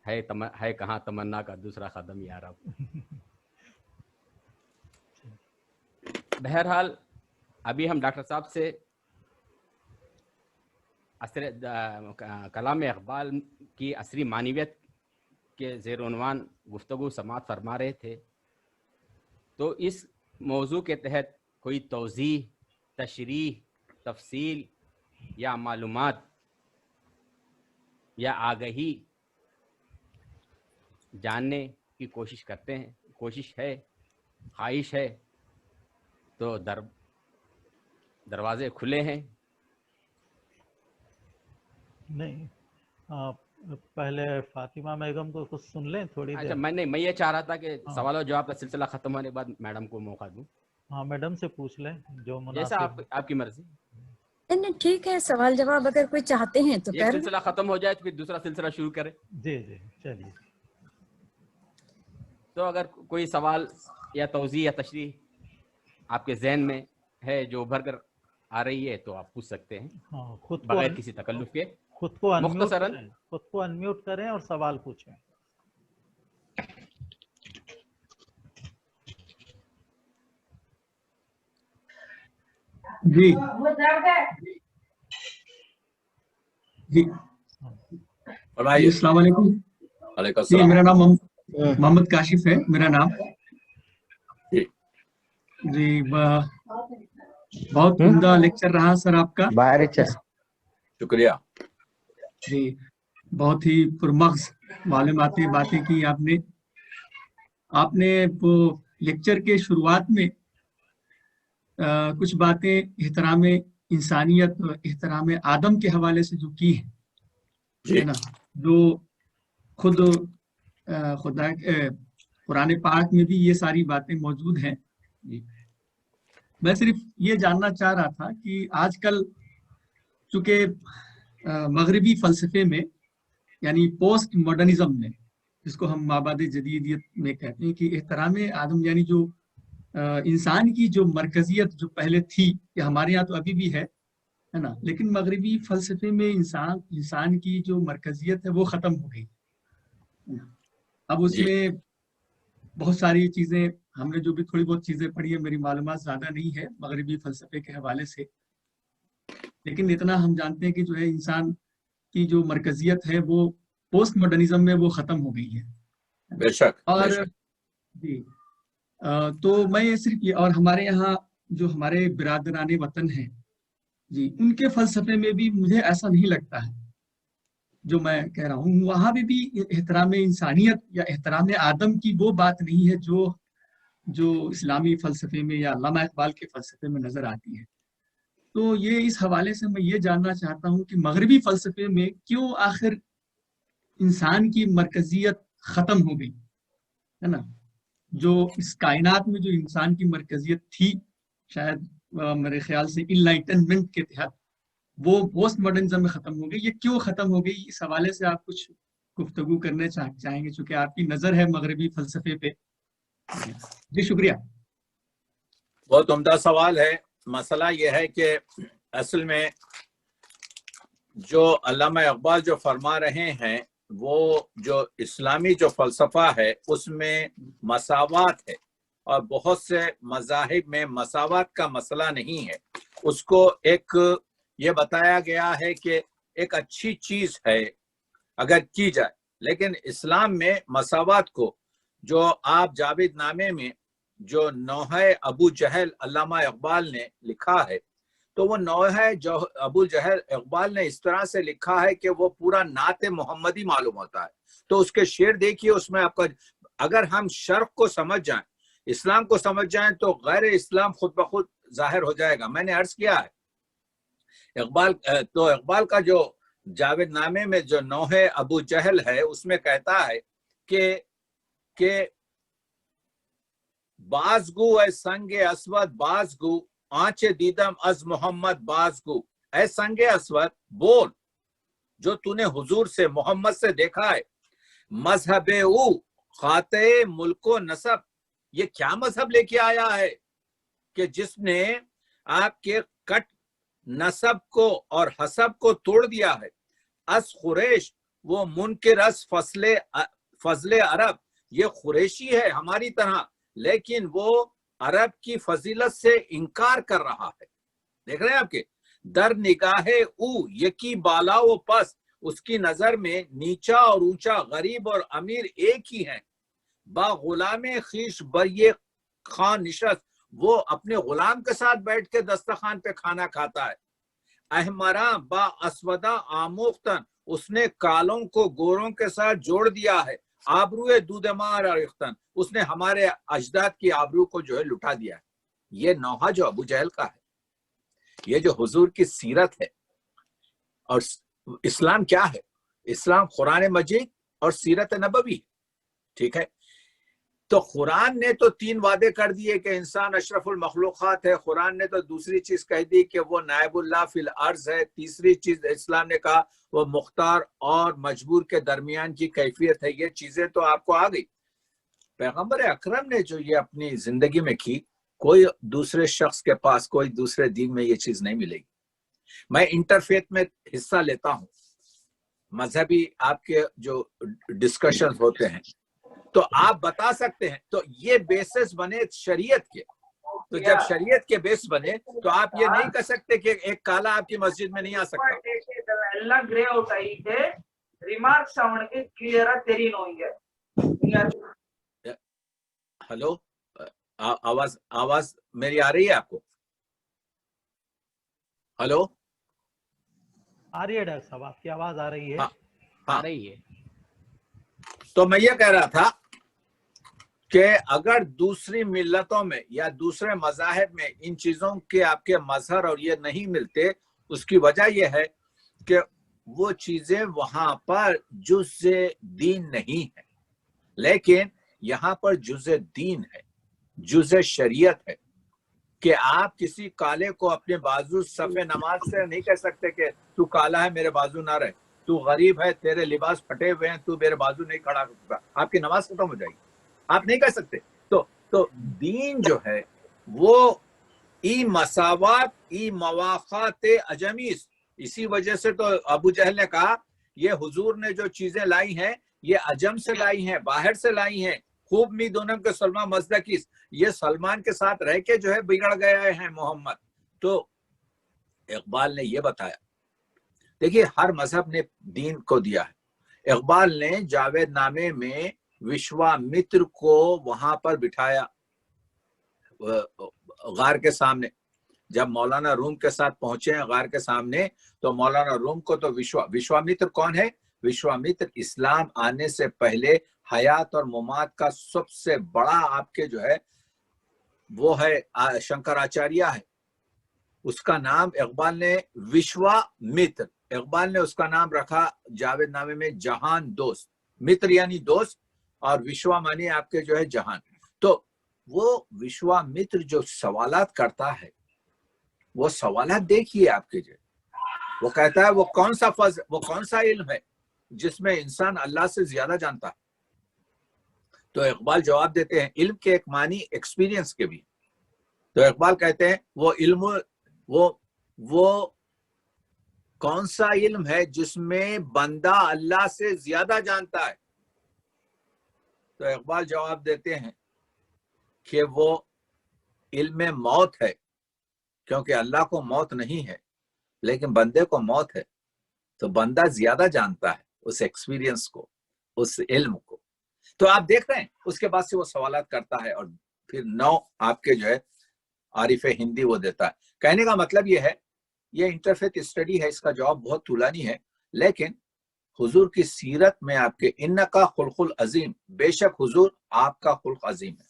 ہے کہاں تمنا کا دوسرا قدم یا رب. بہرحال ابھی ہم ڈاکٹر صاحب سے کلام اقبال کی عصری معنویت کے زیر عنوان گفتگو سماعت فرما رہے تھے. تو اس موضوع کے تحت کوئی توضیح، تشریح، تفصیل یا معلومات یا آگہی جاننے کی کوشش کرتے ہیں، کوشش ہے، خواہش ہے تو دروازے کھلے ہیں. نہیں آپ پہلے فاطمہ بیگم کو کچھ سن لیں تھوڑی دیر. اچھا میں یہ چاہ رہا تھا کہ سوال و جواب کا سلسلہ ختم ہونے کے بعد میڈم کو موقع دوں. ہاں میڈم سے پوچھ لیں جو جیسا مناسب. آپ کی مرضی. نہیں ٹھیک ہے، سوال جواب اگر کوئی چاہتے ہیں تو ایک کر سلسلہ ختم ہو جائے تو پھر دوسرا سلسلہ شروع کریں. جی چلیے. تو اگر کوئی سوال یا توضیح یا تشریح آپ کے ذہن میں ہے جو ابھر کر آ رہی ہے تو آپ پوچھ سکتے ہیں ہاں خود بغیر کسی تکلف کے. کو مختصراً انمیوٹ کریں اور سوال پوچھیں. جی جی السلام علیکم. جی میرا نام محمد کاشف ہے میرا نام. جی بہت عمدہ لیکچر رہا سر آپ کا. شکریہ. جی بہت ہی پرمغز معلوماتی باتیں کی آپ نے وہ لیکچر کے شروعات میں کچھ باتیں احترام انسانیت اور احترام آدم کے حوالے سے جو کی ہے نا، جو خود خدا قرآن پاک میں بھی یہ ساری باتیں موجود ہیں. میں صرف یہ جاننا چاہ رہا تھا کہ آج کل چونکہ مغربی فلسفے میں یعنی پوسٹ ماڈرنزم میں، جس کو ہم مابعد جدیدیت میں کہتے ہیں، کہ احترام آدم یعنی جو انسان کی جو مرکزیت جو پہلے تھی، کہ ہمارے یہاں تو ابھی بھی ہے نا، لیکن مغربی فلسفے میں انسان کی جو مرکزیت ہے وہ ختم ہو گئی. اب اس میں بہت ساری چیزیں ہم نے جو بھی تھوڑی بہت چیزیں پڑھی ہیں، میری معلومات زیادہ نہیں ہے مغربی فلسفے کے حوالے سے، لیکن اتنا ہم جانتے ہیں کہ جو ہے انسان کی جو مرکزیت ہے وہ پوسٹ ماڈرنزم میں وہ ختم ہو گئی ہے. بے شک. اور جی تو میں صرف یہ، اور ہمارے یہاں جو ہمارے برادران وطن ہیں جی، ان کے فلسفے میں بھی مجھے ایسا نہیں لگتا ہے جو میں کہہ رہا ہوں. وہاں بھی احترام انسانیت یا احترام آدم کی وہ بات نہیں ہے جو اسلامی فلسفے میں یا علامہ اقبال کے فلسفے میں نظر آتی ہے. تو یہ اس حوالے سے میں یہ جاننا چاہتا ہوں کہ مغربی فلسفے میں کیوں آخر انسان کی مرکزیت ختم ہو گئی ہے نا. جو اس کائنات میں جو انسان کی مرکزیت تھی، شاید میرے خیال سے انلائٹنمنٹ کے تحت وہ پوسٹ ماڈرنزم میں ختم ہو گئی. یہ کیوں ختم ہو گئی، اس حوالے سے آپ کچھ گفتگو کرنے چاہیں گے چونکہ آپ کی نظر ہے مغربی فلسفے پہ. جی شکریہ. بہت عمدہ سوال ہے. مسئلہ یہ ہے کہ اصل میں جو علامہ اقبال جو فرما رہے ہیں وہ جو اسلامی جو فلسفہ ہے اس میں مساوات ہے، اور بہت سے مذاہب میں مساوات کا مسئلہ نہیں ہے. اس کو ایک یہ بتایا گیا ہے کہ ایک اچھی چیز ہے اگر کی جائے، لیکن اسلام میں مساوات کو جو آپ جاوید نامے میں جو نوحہ ابو جہل علامہ اقبال نے لکھا ہے، تو وہ نوحہ ابو جہل اقبال نے اس طرح سے لکھا ہے کہ وہ پورا نعت محمدی معلوم ہوتا ہے. تو اس کے شعر دیکھیے، اس میں آپ کا اگر ہم شرق کو سمجھ جائیں، اسلام کو سمجھ جائیں، تو غیر اسلام خود بخود ظاہر ہو جائے گا. میں نے عرض کیا ہے اقبال کا جو جاوید نامے میں جو نوحہ ابو جہل ہے اس میں کہتا ہے کہ بازگو اے سنگ اسود بازگو آنچ دیدم از محمد بازگو. اے سنگ اسود بول جو تو نے حضور سے محمد سے دیکھا ہے. مذہب او خاطئ ملک و نسب، یہ کیا مذہب لے کے آیا ہے کہ جس نے آپ کے کٹ نسب کو اور حسب کو توڑ دیا ہے. از خریش وہ منکرس فضل عرب، یہ قریشی ہے ہماری طرح، لیکن وہ عرب کی فضیلت سے انکار کر رہا ہے. دیکھ رہے ہیں آپ کے در نگاہ او یکی بالا و پس، اس کی نظر میں نیچا اور اونچا، غریب اور امیر ایک ہی ہیں. با غلام خیش بر یہ خان نشست، وہ اپنے غلام کے ساتھ بیٹھ کے دسترخوان پہ کھانا کھاتا ہے. احمراں با اسودا آموختن، اس نے کالوں کو گوروں کے ساتھ جوڑ دیا ہے. آبروئے دودمار ریختن، اس نے ہمارے اجداد کی آبرو کو جو ہے لٹا دیا ہے. یہ نوحہ جو ابو جہل کا ہے، یہ جو حضور کی سیرت ہے. اور اسلام کیا ہے؟ اسلام قرآن مجید اور سیرت نبوی. ٹھیک ہے، تو قرآن نے تو 3 وعدے کر دیے کہ انسان اشرف المخلوقات ہے. قرآن نے تو دوسری چیز کہہ دی کہ وہ نائب اللہ فی الارض ہے. تیسری چیز اسلام نے کہا وہ مختار اور مجبور کے درمیان کی کیفیت ہے. یہ چیزیں تو آپ کو آ گئی. پیغمبر اکرم نے جو یہ اپنی زندگی میں کی، کوئی دوسرے شخص کے پاس، کوئی دوسرے دین میں یہ چیز نہیں ملے گی. میں انٹرفیت میں حصہ لیتا ہوں، مذہبی آپ کے جو ڈسکشن ہوتے ہیں، تو آپ بتا سکتے ہیں. تو یہ بیسس بنے شریعت کے. تو جب شریعت کے بیس بنے تو آپ یہ نہیں کہہ سکتے کہ ایک کالا آپ کی مسجد میں نہیں آ سکتا. ہلو، آواز میری آ رہی ہے آپ کو؟ ہلو، آ رہی ہے ڈاکٹر صاحب، آپ کی آواز آ رہی ہے؟ آ رہی ہے. تو میں یہ کہہ رہا تھا کہ اگر دوسری ملتوں میں یا دوسرے مذاہب میں ان چیزوں کے آپ کے مظہر اور یہ نہیں ملتے، اس کی وجہ یہ ہے کہ وہ چیزیں وہاں پر جز دین نہیں ہے، لیکن یہاں پر جز دین ہے، جز شریعت ہے. کہ آپ کسی کالے کو اپنے بازو صف نماز سے نہیں کہہ سکتے کہ تو کالا ہے میرے بازو نہ رہے، تو غریب ہے تیرے لباس پھٹے ہوئے ہیں تو میرے بازو نہیں کھڑا ہوگا، آپ کی نماز ختم ہو جائے گی. آپ نہیں کہہ سکتے. تو دین جو ہے وہ ای مساوات ای مواقعات اجمیس. اسی وجہ سے تو ابو جہل نے کہا یہ حضور نے جو چیزیں لائی ہیں یہ عجم سے لائی ہیں، باہر سے لائی ہیں. خوب می دونم کے سلمان مزدکیس، یہ سلمان کے ساتھ رہ کے جو ہے بگڑ گئے ہیں محمد. تو اقبال نے یہ بتایا، دیکھیے ہر مذہب نے دین کو دیا ہے. اقبال نے جاوید نامے میں وشوامتر کو وہاں پر بٹھایا غار کے سامنے. جب مولانا روم کے ساتھ پہنچے ہیں غار کے سامنے تو مولانا روم کو تو وشوامتر کون ہے؟ وشوامتر اسلام آنے سے پہلے حیات اور ممات کا سب سے بڑا آپ کے جو ہے وہ ہے شنکراچاریہ ہے. اس کا نام اقبال نے وشوامتر، اقبال نے اس کا نام رکھا جاوید نامے میں جہان دوست. متر یعنی دوست اور وشوا مانی آپ کے جو ہے جہان. تو وہ وشوامتر جو سوالات کرتا ہے، وہ سوالات دیکھیے آپ کے جو وہ کہتا ہے وہ کون سا علم ہے جس میں انسان اللہ سے زیادہ جانتا ہے. تو اقبال جواب دیتے ہیں علم کے ایک معنی ایکسپیرینس کے بھی. تو اقبال کہتے ہیں وہ علم وہ کون سا علم ہے جس میں بندہ اللہ سے زیادہ جانتا ہے. تو اقبال جواب دیتے ہیں کہ وہ علم موت ہے، کیونکہ اللہ کو موت نہیں ہے لیکن بندے کو موت ہے. تو بندہ زیادہ جانتا ہے اس ایکسپیرینس کو، اس علم کو. تو آپ دیکھ رہے ہیں اس کے بعد سے وہ سوالات کرتا ہے اور پھر 9 آپ کے جو ہے عارف ہندی وہ دیتا ہے. کہنے کا مطلب یہ ہے، یہ انٹرفیت اسٹڈی ہے، اس کا جواب بہت طولانی ہے، لیکن حضور کی سیرت میں آپ کے ان کا خلق العظیم، بے شک حضور آپ کا خلق عظیم ہے.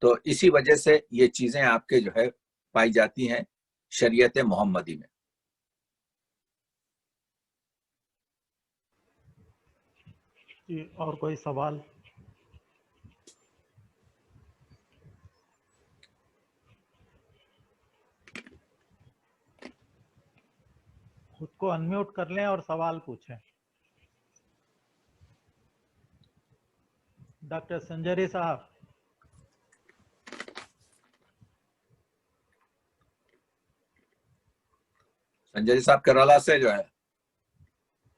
تو اسی وجہ سے یہ چیزیں آپ کے جو ہے پائی جاتی ہیں شریعت محمدی میں. اور کوئی سوال؟ خود کو انمیوٹ کر لیں اور سوال پوچھیں. ڈاکٹر سنجری صاحب. سنجری صاحب کیرالہ سے جو ہے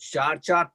4-4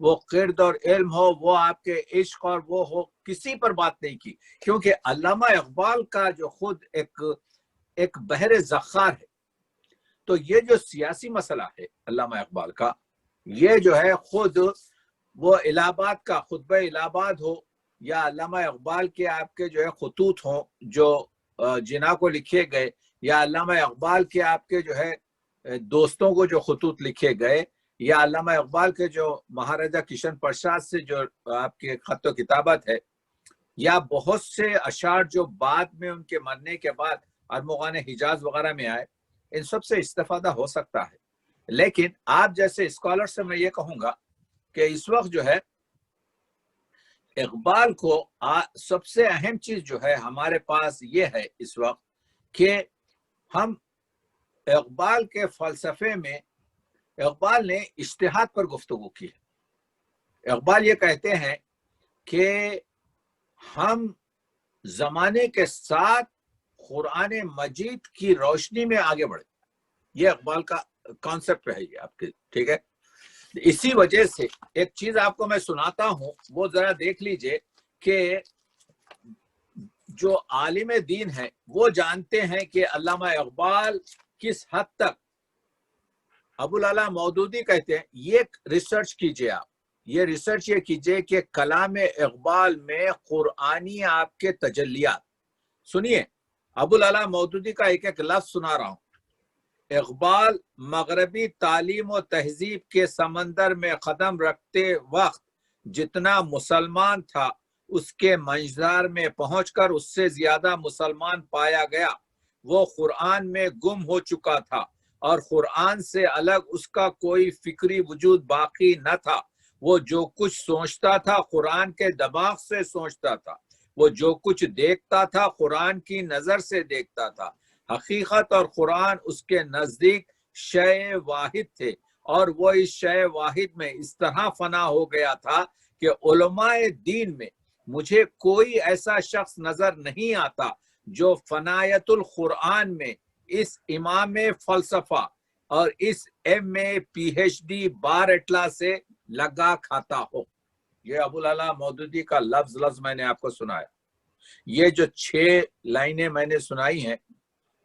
وہ قرد اور علم ہو، وہ آپ کے عشق اور وہ ہو، کسی پر بات نہیں کی، کیونکہ علامہ اقبال کا جو خود ایک بحر زخار ہے. تو یہ جو سیاسی مسئلہ ہے علامہ اقبال کا، یہ جو ہے خود وہ الہ آباد کا خطبہ الہ آباد ہو یا علامہ اقبال کے آپ کے جو ہے خطوط ہوں جو جناح کو لکھے گئے، یا علامہ اقبال کے آپ کے جو ہے دوستوں کو جو خطوط لکھے گئے، یا علامہ اقبال کے جو مہاراجہ کشن پرساد سے جو آپ کے خط و کتابت ہے، یا بہت سے اشعار جو بعد میں ان کے مرنے کے بعد ارمغان حجاز وغیرہ میں آئے، ان سب سے استفادہ ہو سکتا ہے. لیکن آپ جیسے اسکالر سے میں یہ کہوں گا کہ اس وقت جو ہے اقبال کو سب سے اہم چیز جو ہے ہمارے پاس یہ ہے اس وقت کہ ہم اقبال کے فلسفے میں، اقبال نے اجتہاد پر گفتگو کی ہے. اقبال یہ کہتے ہیں کہ ہم زمانے کے ساتھ قرآن مجید کی روشنی میں آگے بڑھے. یہ اقبال کا کانسیپٹ ہے یہ آپ کے، ٹھیک ہے. اسی وجہ سے ایک چیز آپ کو میں سناتا ہوں، وہ ذرا دیکھ لیجئے کہ جو عالم دین ہیں وہ جانتے ہیں کہ علامہ اقبال کس حد تک، ابو العلا مودودی کہتے ہیں، یہ ریسرچ کیجئے، آپ یہ ریسرچ یہ کیجئے کہ کلام اقبال میں قرآنی آپ کے تجلیات سنیے. ابو العلا مودودی کا ایک لفظ سنا رہا ہوں. اقبال مغربی تعلیم و تہذیب کے سمندر میں قدم رکھتے وقت جتنا مسلمان تھا، اس کے منظر میں پہنچ کر اس سے زیادہ مسلمان پایا گیا. وہ قرآن میں گم ہو چکا تھا اور قرآن سے الگ اس کا کوئی فکری وجود باقی نہ تھا. وہ جو کچھ سوچتا تھا قرآن کے دماغ سے سوچتا تھا، وہ جو کچھ دیکھتا تھا قرآن کی نظر سے دیکھتا تھا. حقیقت اور قرآن اس کے نزدیک شے واحد تھے، اور وہ اس شے واحد میں اس طرح فنا ہو گیا تھا کہ علماء دین میں مجھے کوئی ایسا شخص نظر نہیں آتا جو فنایت القرآن میں اس امام فلسفہ اور اس PhD بار اٹلا سے لگا کھاتا ہو. یہ ابو العلا مودودی کا لفظ میں نے آپ کو سنایا. یہ جو 6 لائنیں میں نے سنائی ہیں،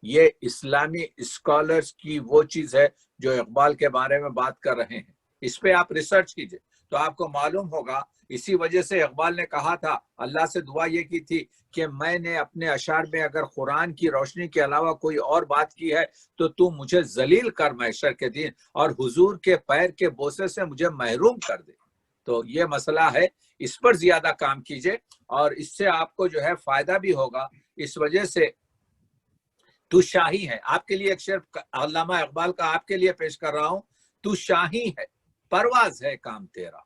یہ اسلامی اسکالرز کی وہ چیز ہے جو اقبال کے بارے میں بات کر رہے ہیں. اس پہ آپ ریسرچ کیجئے تو آپ کو معلوم ہوگا. اسی وجہ سے اقبال نے کہا تھا، اللہ سے دعا یہ کی تھی کہ میں نے اپنے اشعار میں اگر قرآن کی روشنی کے علاوہ کوئی اور بات کی ہے تو مجھے ذلیل کر محشر کے دن، اور حضور کے پیر کے بوسے سے مجھے محروم کر دے. تو یہ مسئلہ ہے، اس پر زیادہ کام کیجئے اور اس سے آپ کو جو ہے فائدہ بھی ہوگا. اس وجہ سے تو شاہی ہے. آپ کے لیے ایک شعر علامہ اقبال کا آپ کے لیے پیش کر رہا ہوں. تو شاہی ہے، پرواز ہے کام تیرا.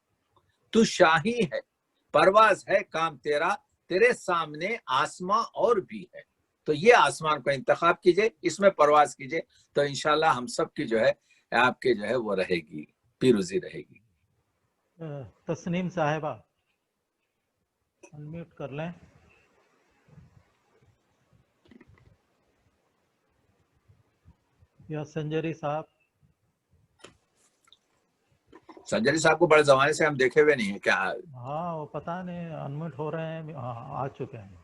تو شاہی ہے، پرواز ہے کام تیرا، تیرے سامنے آسمان اور بھی ہے. تو یہ آسمان کو انتخاب کیجئے، اس میں پرواز کیجئے، تو انشاءاللہ ہم سب کی جو ہے آپ کے جو ہے وہ رہے گی، پیروزی رہے گی. تسنیم صاحبہ انمیوٹ کر لیں. یا سنجری صاحب. سنجری صاحب کو بڑے زمانے سے ہم دیکھے ہوئے نہیں ہیں کیا؟ ہاں وہ پتہ نہیں انمیوٹ ہو رہے ہیں. ہاں آ چکے ہیں.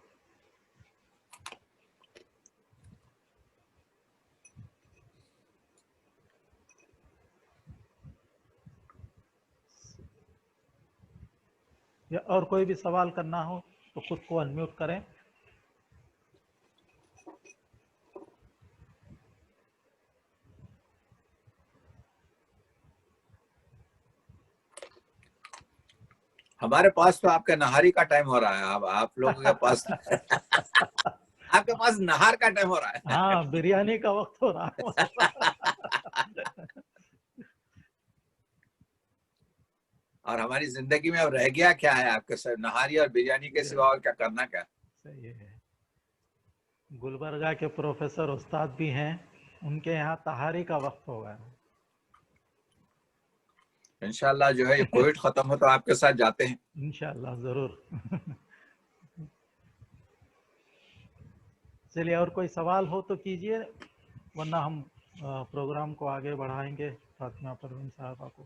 یا اور کوئی بھی سوال کرنا ہو تو خود کو انمیوٹ کریں. ہمارے پاس تو آپ کا نہاری کا ٹائم ہو رہا ہے. اب آپ لوگوں کے پاس آپ کے پاس نہار کا ٹائم ہو رہا ہے. ہاں بریانی کا وقت ہو رہا ہے. اور ہماری زندگی میں اب رہ گیا کیا ہے آپ کے سر؟ نہاری اور بریانی کے سوا اور کیا کرنا کیا؟ صحیح ہے. گلبرگہ کے پروفیسر استاد بھی ہیں، ان کے یہاں تہاری کا وقت ہوگا. انشاءاللہ جو ہے یہ کووڈ ختم ہو تو آپ کے ساتھ جاتے ہیں. انشاءاللہ ضرور. چلیے اور کوئی سوال ہو تو کیجئے، ورنہ ہم پروگرام کو آگے بڑھائیں گے. فاطمہ پروین صاحبہ کو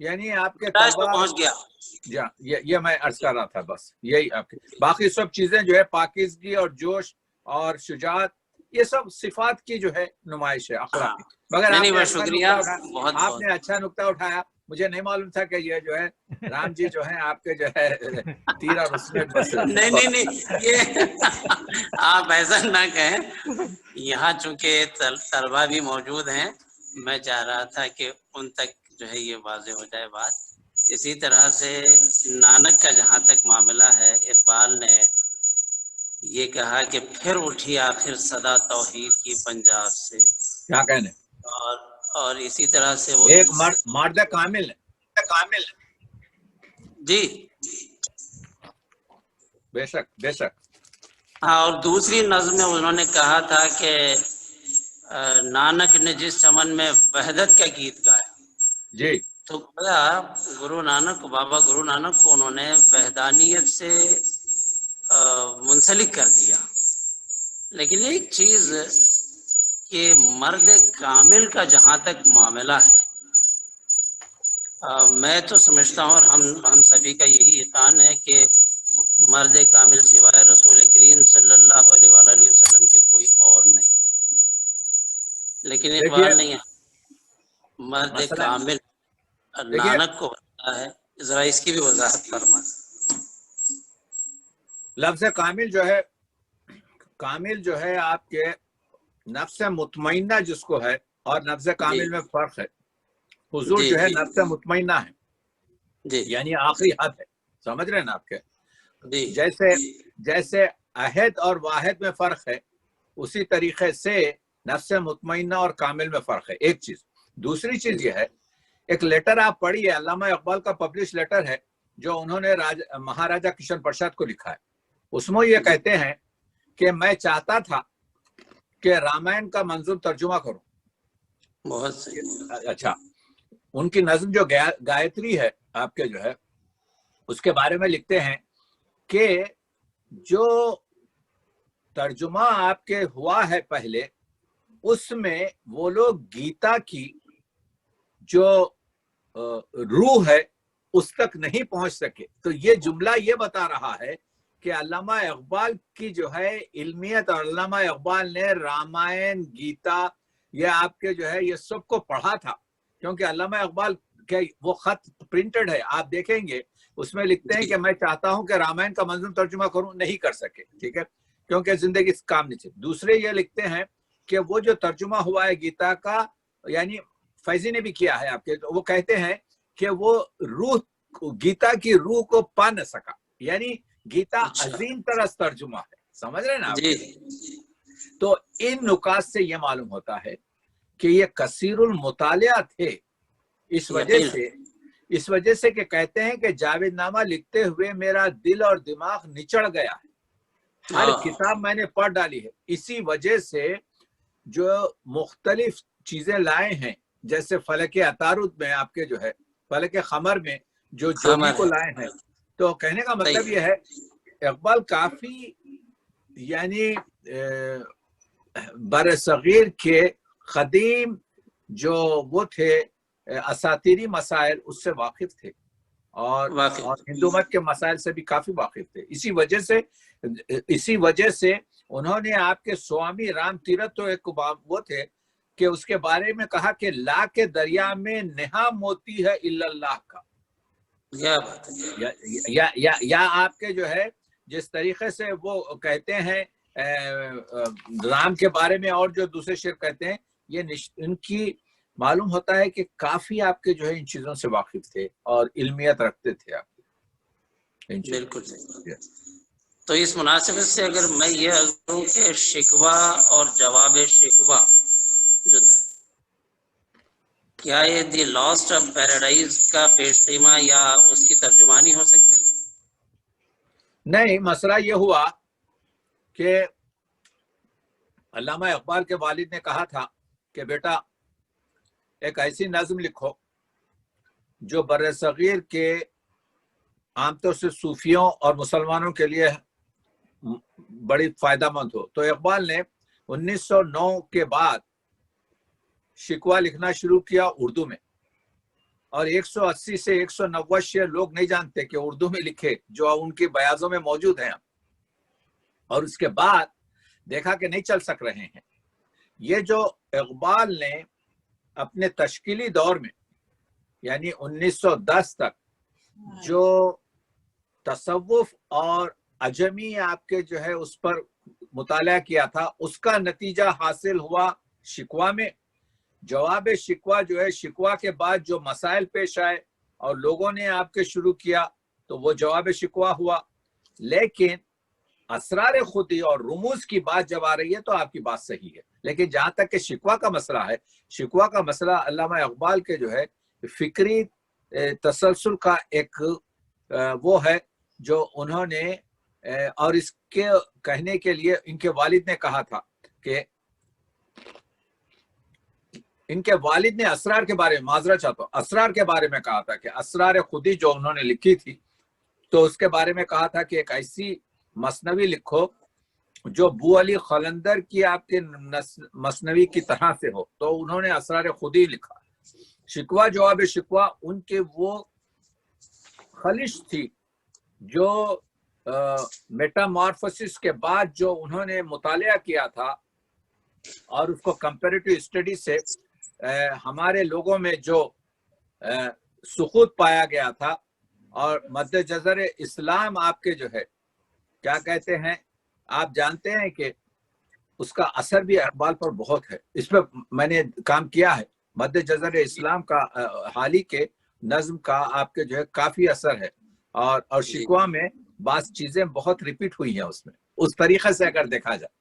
یعنی آپ کے پہنچ گیا. یہ میں عرض کر رہا تھا، بس یہی آپ کے باقی سب چیزیں جو ہے پاکیزگی اور جوش اور شجاعت، یہ سب صفات کی جو ہے نمائش ہے اخلاقی. مگر آپ نے اچھا نقطہ اٹھایا. مجھے نہیں معلوم تھا کہ یہ جو ہے رام جی جو ہیں آپ کے جو ہے تیر اور اس میں بس. نہیں یہ آپ ایسا نہ کہیں. یہاں چونکہ طلبا بھی موجود ہیں، میں چاہ رہا تھا کہ ان تک جو ہے یہ واضح ہو جائے بات. اسی طرح سے نانک کا جہاں تک معاملہ ہے، اقبال نے یہ کہا کہ پھر اٹھی آخر صدا توحید کی پنجاب سے. کیا کہنے. اور اسی طرح سے وہ ایک مرد کامل جی بے شک بے شک. ہاں، اور دوسری نظم میں انہوں نے کہا تھا کہ نانک نے جس چمن میں وحدت کا گیت گایا. جی. تو بابا گرو نانک کو انہوں نے وحدانیت سے منسلک کر دیا. لیکن ایک چیز کہ مرد کامل کا جہاں تک معاملہ ہے، میں تو سمجھتا ہوں اور ہم سبھی کا یہی یقین ہے کہ مرد کامل سوائے رسول کریم صلی اللہ علیہ وآلہ وسلم کے کوئی اور نہیں. لیکن اقبال نہیں ہے مرد کامل نانک کو بتایا ہے. ذرا اس کی بھی وضاحت فرما. لفظ کامل جو ہے آپ کے نفس مطمئنہ جس کو ہے اور نفس کامل میں فرق ہے. حضور جو ہے نفس مطمئنہ ہے، یعنی آخری حد ہے. سمجھ رہے ہیں نا آپ کے. جیسے عہد اور واحد میں فرق ہے، اسی طریقے سے نفس مطمئنہ اور کامل میں فرق ہے. ایک چیز. دوسری چیز یہ ہے، ایک لیٹر آپ پڑھیے، علامہ اقبال کا پبلش لیٹر ہے جو انہوں نے مہاراجا کرشن پرساد کو لکھا ہے. اس میں یہ کہتے ہیں کہ میں چاہتا تھا کہ رامائن کا منظوم ترجمہ کروں. بہت صحیح. اچھا. ان کی نظم جو گایتری ہے آپ کے جو ہے، اس کے بارے میں لکھتے ہیں کہ جو ترجمہ آپ کے ہوا ہے پہلے، اس میں وہ لوگ گیتا کی جو روح ہے اس تک نہیں پہنچ سکے. تو یہ جملہ یہ بتا رہا ہے کہ علامہ اقبال کی جو ہے علمیت، اور علامہ اقبال نے رامائن، گیتا، یہ آپ کے جو ہے یہ سب کو پڑھا تھا. کیونکہ علامہ اقبال کے وہ خط پرنٹڈ ہے، آپ دیکھیں گے اس میں لکھتے ہیں کہ میں چاہتا ہوں کہ رامائن کا منظوم ترجمہ کروں، نہیں کر سکے. ٹھیک ہے، کیونکہ زندگی اس کام نہیں چلے. دوسرے یہ لکھتے ہیں کہ وہ جو ترجمہ ہوا ہے گیتا کا، یعنی فیضی نے بھی کیا ہے آپ کے، وہ کہتے ہیں کہ وہ روح، گیتا کی روح کو پا نہ سکا. یعنی گیتا عظیم طرز ترجمہ ہے. سمجھ رہے ہیں نا آپ؟ تو ان نکات سے یہ معلوم ہوتا ہے کہ یہ کثیر المطالعہ تھے. اس وجہ سے کہ کہتے ہیں کہ جاوید نامہ لکھتے ہوئے میرا دل اور دماغ نچڑ گیا ہے، ہر کتاب میں نے پڑھ ڈالی ہے. اسی وجہ سے جو مختلف چیزیں لائے ہیں، جیسے فلک عطارد میں آپ کے جو ہے، فلک خمر میں جو جوگی کو لائے ہیں. تو کہنے کا مطلب یہ ہے اقبال کافی یعنی بر صغیر کے قدیم جو وہ تھے اساطیری مسائل اس سے واقف تھے، اور ہندو مت کے مسائل سے بھی کافی واقف تھے. اسی وجہ سے انہوں نے آپ کے سوامی رام تیرتھ تو ایک وہ تھے کہ اس کے بارے میں کہا کہ لا کے دریا میں نہا موتی ہے الا اللہ کا. یا آپ کے جو ہے جس طریقے سے وہ کہتے ہیں رام کے بارے میں، اور جو دوسرے شعر کہتے ہیں، یہ ان کی معلوم ہوتا ہے کہ کافی آپ کے جو ہے ان چیزوں سے واقف تھے اور علمیت رکھتے تھے آپ. بالکل. تو اس مناسبت سے اگر میں یہ کہوں کہ شکوہ اور جواب شکوہ جو کیا یہ دی لاسٹ آف پیراڈائز کا پیش خیمہ یا اس کی ترجمانی ہو سکتی؟ نہیں، مسئلہ یہ ہوا کہ علامہ اقبال کے والد نے کہا تھا کہ بیٹا ایک ایسی نظم لکھو جو بر صغیر کے عام طور سے صوفیوں اور مسلمانوں کے لیے بڑی فائدہ مند ہو. تو اقبال نے 1909 کے بعد شکوہ لکھنا شروع کیا اردو میں. اور 180 سے 190 شعر لوگ نہیں جانتے کہ اردو میں لکھے جو ان کی بیاضوں میں موجود ہیں، اور اس کے بعد دیکھا کہ نہیں چل سک رہے ہیں۔ یہ جو اقبال نے اپنے تشکیلی دور میں یعنی 1910 تک جو تصوف اور عجمی آپ کے جو ہے اس پر مطالعہ کیا تھا، اس کا نتیجہ حاصل ہوا شکوہ میں۔ جواب شکوہ جو ہے، شکوہ کے بعد جو مسائل پیش آئے اور لوگوں نے آپ کے شروع کیا تو وہ جواب شکوہ ہوا۔ لیکن اسرار خودی اور رموز کی بات جب آ رہی ہے تو آپ کی بات صحیح ہے، لیکن جہاں تک کہ شکوہ کا مسئلہ ہے، شکوہ کا مسئلہ علامہ اقبال کے جو ہے فکری تسلسل کا ایک وہ ہے جو انہوں نے، اور اس کے کہنے کے لیے ان کے والد نے کہا تھا کہ ان کے والد نے اسرار کے بارے میں، معذرت چاہتا ہوں، اسرار کے بارے میں کہا تھا کہ اسرار خودی جو انہوں نے لکھی تھی تو اس کے بارے میں کہا تھا کہ ایک ایسی مثنوی لکھو جو بو علی خلندر کی آپ کے مثنوی کی طرح سے ہو، تو انہوں نے اسرار خودی لکھا۔ شکوہ جواب شکوہ ان کے وہ خلش تھی جو میٹامارفسس کے بعد جو انہوں نے مطالعہ کیا تھا اور اس کو کمپیریٹو اسٹڈی سے ہمارے لوگوں میں جو سقوط پایا گیا تھا، اور مد نظر اسلام آپ کے جو ہے کیا کہتے ہیں، آپ جانتے ہیں کہ اس کا اثر بھی اقبال پر بہت ہے۔ اس پہ میں نے کام کیا ہے، مد نظر اسلام کا حالی کے نظم کا آپ کے جو ہے کافی اثر ہے، اور شکوہ میں بعض چیزیں بہت ریپیٹ ہوئی ہیں اس میں، اس طریقے سے اگر دیکھا جائے۔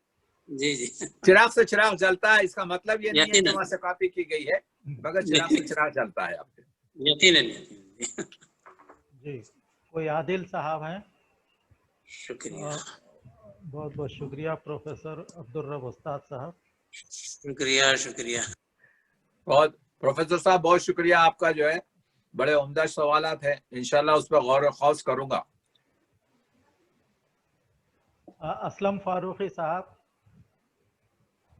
جی چراغ سے چراغ جلتا ہے، اس کا مطلب یہ نہیں ہے کہ وہاں سے کاپی کی گئی ہے، مگر چراغ سے چراغ جلتا ہے آپ کے۔ یقیناً۔ جی، کوئی عادل صاحب ہیں؟ شکریہ، بہت بہت شکریہ پروفیسر عبدالرب استاد صاحب۔ شکریہ۔ بہت پروفیسر صاحب بہت شکریہ، آپ کا جو ہے بڑے عمدہ سوالات ہیں، انشاءاللہ اس پہ غور و خوض کروں گا۔ اسلم فاروقی صاحب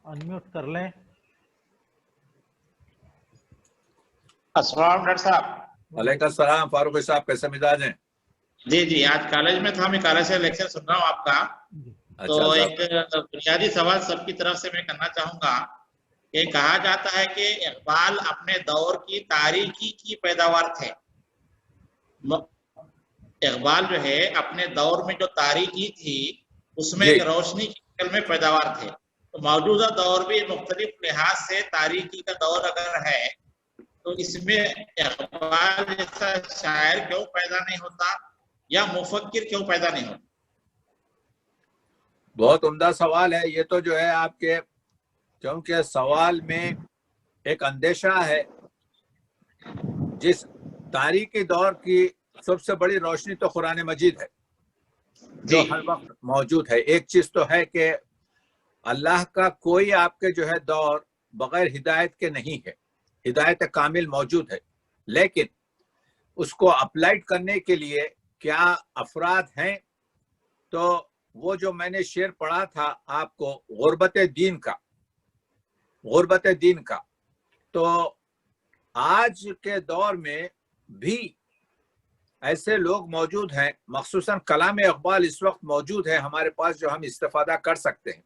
انمیوٹ کر لیں۔ السلام ڈاکٹر صاحب۔ وعلیکم السلام فاروقی صاحب، کیسے مزاج ہیں؟ جی آج کالج میں تھا، میں کالج سے لیکچر سن رہا ہوں آپ کا، تو ایک بنیادی سوال سب کی طرف سے میں کرنا چاہوں گا کہ کہا جاتا ہے کہ اقبال اپنے دور کی تاریخی کی پیداوار تھے۔ اقبال جو ہے اپنے دور میں جو تاریخی تھی اس میں ایک روشنی کی شکل میں پیداوار تھے، تو موجودہ دور بھی مختلف لحاظ سے تاریخی کا دور اگر ہے تو اس میں اقبال جیسا شاعر کیوں پیدا نہیں ہوتا یا مفکر کیوں پیدا نہیں ہوتا؟ بہت عمدہ سوال ہے یہ تو جو ہے آپ کے، کیونکہ سوال میں ایک اندیشہ ہے۔ جس تاریخی دور کی سب سے بڑی روشنی تو قرآن مجید ہے جو ہر وقت موجود ہے۔ ایک چیز تو ہے کہ اللہ کا کوئی آپ کے جو ہے دور بغیر ہدایت کے نہیں ہے، ہدایت کامل موجود ہے، لیکن اس کو اپلائیڈ کرنے کے لیے کیا افراد ہیں، تو وہ جو میں نے شعر پڑھا تھا آپ کو غربت دین کا، تو آج کے دور میں بھی ایسے لوگ موجود ہیں، مخصوصاً کلام اقبال اس وقت موجود ہے ہمارے پاس جو ہم استفادہ کر سکتے ہیں۔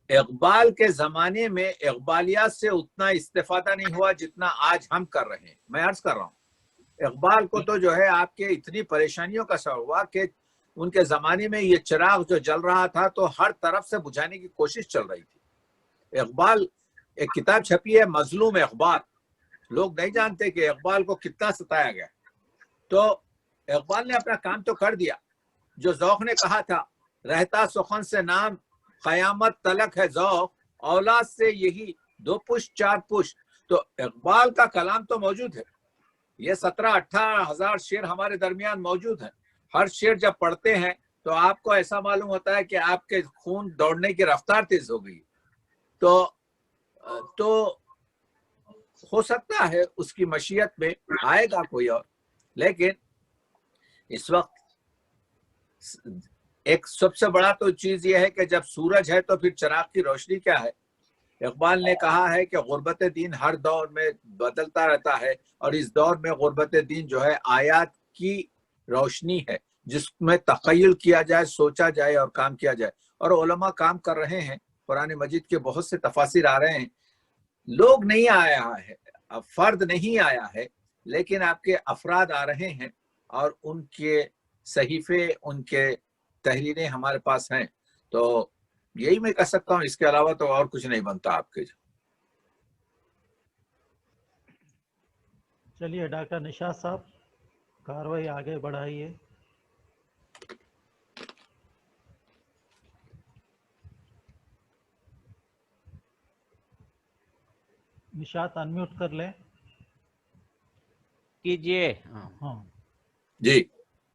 اقبال کے زمانے میں اقبالیات سے اتنا استفادہ نہیں ہوا جتنا آج ہم کر رہے ہیں۔ میں عرض کر رہا ہوں اقبال کو تو جو ہے آپ کے اتنی پریشانیوں کا سبب ہوا کہ ان کے زمانے میں یہ چراغ جو جل رہا تھا تو ہر طرف سے بجھانے کی کوشش چل رہی تھی۔ اقبال ایک کتاب چھپی ہے مظلوم اقبال، لوگ نہیں جانتے کہ اقبال کو کتنا ستایا گیا، تو اقبال نے اپنا کام تو کر دیا۔ جو ذوق نے کہا تھا رہتا سخن سے نام قیامت تلک ہے ذوق، اولاد سے یہی 2 پشت 4 پشت، تو اقبال کا کلام تو موجود ہے۔ یہ 17-18 ہزار شعر ہمارے درمیان موجود ہیں۔ ہر شعر جب پڑھتے ہیں تو آپ کو ایسا معلوم ہوتا ہے کہ آپ کے خون دوڑنے کی رفتار تیز ہو گئی، تو ہو سکتا ہے اس کی مشیت میں آئے گا کوئی اور، لیکن اس وقت ایک سب سے بڑا تو چیز یہ ہے کہ جب سورج ہے تو پھر چراغ کی روشنی کیا ہے۔ اقبال نے کہا ہے کہ غربت دین ہر دور میں بدلتا رہتا ہے، اور اس دور میں غربت دین جو ہے آیات کی روشنی ہے جس میں تخیل کیا جائے، سوچا جائے اور کام کیا جائے، اور علماء کام کر رہے ہیں۔ قرآن مجید کے بہت سے تفاسیر آ رہے ہیں، لوگ نہیں آیا ہے، فرد نہیں آیا ہے، لیکن آپ کے افراد آ رہے ہیں اور ان کے صحیفے، ان کے تحریریں ہمارے پاس ہیں۔ تو یہی میں کہہ سکتا ہوں، اس کے علاوہ تو اور کچھ نہیں بنتا آپ کے۔ چلیے ڈاکٹر نشاط صاحب کاروائی آگے بڑھائیے۔ نشاط انمیوٹ کر لیں۔ کیجیے۔ ہاں جی